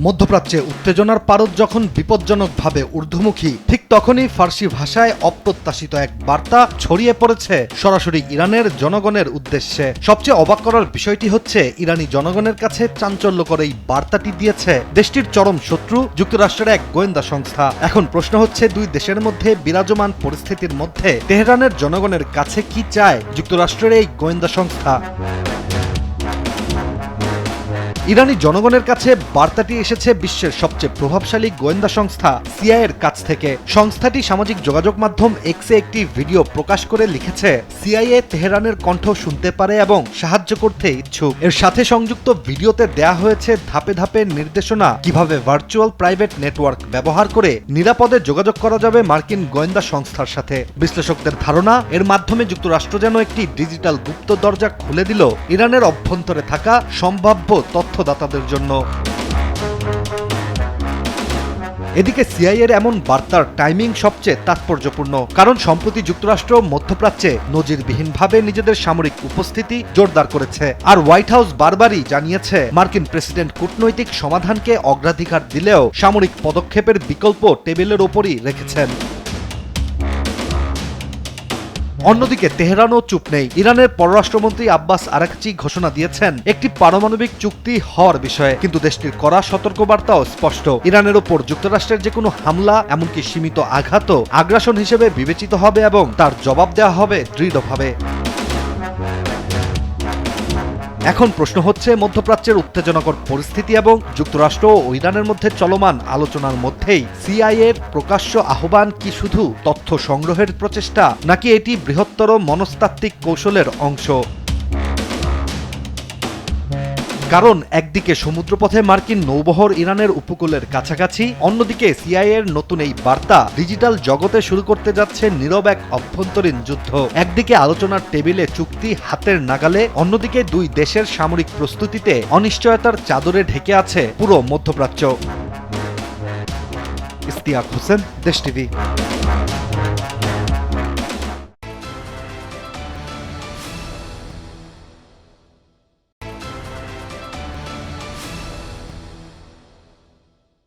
মধ্যপ্রাচ্যে উত্তেজনার পারদ যখন বিপজ্জনকভাবে ঊর্ধ্বমুখী, ঠিক তখনই ফার্সি ভাষায় অপ্রত্যাশিত এক বার্তা ছড়িয়ে পড়েছে সরাসরি ইরানের জনগণের উদ্দেশ্যে। সবচেয়ে অবাক করার বিষয়টি হচ্ছে, ইরানি জনগণের কাছে চাঞ্চল্যকর এই বার্তাটি দিয়েছে দেশটির চরম শত্রু যুক্তরাষ্ট্রের এক গোয়েন্দা সংস্থা। এখন প্রশ্ন হচ্ছে, দুই দেশের মধ্যে বিরাজমান পরিস্থিতির মধ্যে তেহরানের জনগণের কাছে কি চায় যুক্তরাষ্ট্রের এই গোয়েন্দা সংস্থা? ইরানি জনগণের কাছে বার্তাটি এসেছে বিশ্বের সবচেয়ে প্রভাবশালী গোয়েন্দা সংস্থা সিআইএর কাছ থেকে। সংস্থাটি সামাজিক যোগাযোগ মাধ্যম এক্সে একটি ভিডিও প্রকাশ করে লিখেছে, সিআইএ তেহরানের কণ্ঠ শুনতে পারে এবং সাহায্য করতে ইচ্ছুক। এর সাথে সংযুক্ত ভিডিওতে দেয়া হয়েছে ধাপে ধাপে নির্দেশনা কিভাবে ভার্চুয়াল প্রাইভেট নেটওয়ার্ক ব্যবহার করে নিরাপদে যোগাযোগ করা যাবে মার্কিন গোয়েন্দা সংস্থার সাথে। বিশ্লেষকদের ধারণা, এর মাধ্যমে যুক্তরাষ্ট্র যেন একটি ডিজিটাল গুপ্ত দরজা খুলে দিল ইরানের অভ্যন্তরে থাকা সম্ভাব্য তথ্যদাতাদের জন্য। এদিকে সিআইএর এমন বার্তার টাইমিং সবচেয়ে তাৎপর্যপূর্ণ, কারণ সম্প্রতি যুক্তরাষ্ট্র মধ্যপ্রাচ্যে নজিরবিহীনভাবে নিজেদের সামরিক উপস্থিতি জোরদার করেছে। আর হোয়াইট হাউস বারবারই জানিয়েছে, মার্কিন প্রেসিডেন্ট কূটনৈতিক সমাধানকে অগ্রাধিকার দিলেও সামরিক পদক্ষেপের বিকল্প টেবিলের ওপরই রেখেছেন। অন্যদিকে তেহরানও চুপ নেই। ইরানের পররাষ্ট্রমন্ত্রী আব্বাস আরাকচি ঘোষণা দিয়েছেন একটি পারমাণবিক চুক্তি হওয়ার বিষয়ে, কিন্তু দেশটির কড়া সতর্কবার্তাও স্পষ্ট। ইরানের ওপর যুক্তরাষ্ট্রের যে কোনো হামলা, এমনকি সীমিত আঘাতও আগ্রাসন হিসেবে বিবেচিত হবে এবং তার জবাব দেওয়া হবে দৃঢ়ভাবে। এখন প্রশ্ন হচ্ছে, মধ্যপ্রাচ্যের উত্তেজনাকর পরিস্থিতি এবং যুক্তরাষ্ট্র ও ইরানের মধ্যে চলমান আলোচনার মধ্যেই সিআইএর প্রকাশ্য আহ্বান কি শুধু তথ্য সংগ্রহের প্রচেষ্টা, নাকি এটি বৃহত্তর মনস্তাত্ত্বিক কৌশলের অংশ? কারণ একদিকে সমুদ্রপথে মার্কিন নৌবহর ইরানের উপকূলের কাছাকাছি, অন্যদিকে সিআইএর নতুন এই বার্তা ডিজিটাল জগতে শুরু করতে যাচ্ছে নীরব এক অভ্যন্তরীণ যুদ্ধ। একদিকে আলোচনার টেবিলে চুক্তি হাতের নাগালে, অন্যদিকে দুই দেশের সামরিক প্রস্তুতিতে অনিশ্চয়তার চাদরে ঢেকে আছে পুরো মধ্যপ্রাচ্য। ইশতিয়াক হোসেন, দেশ টিভি।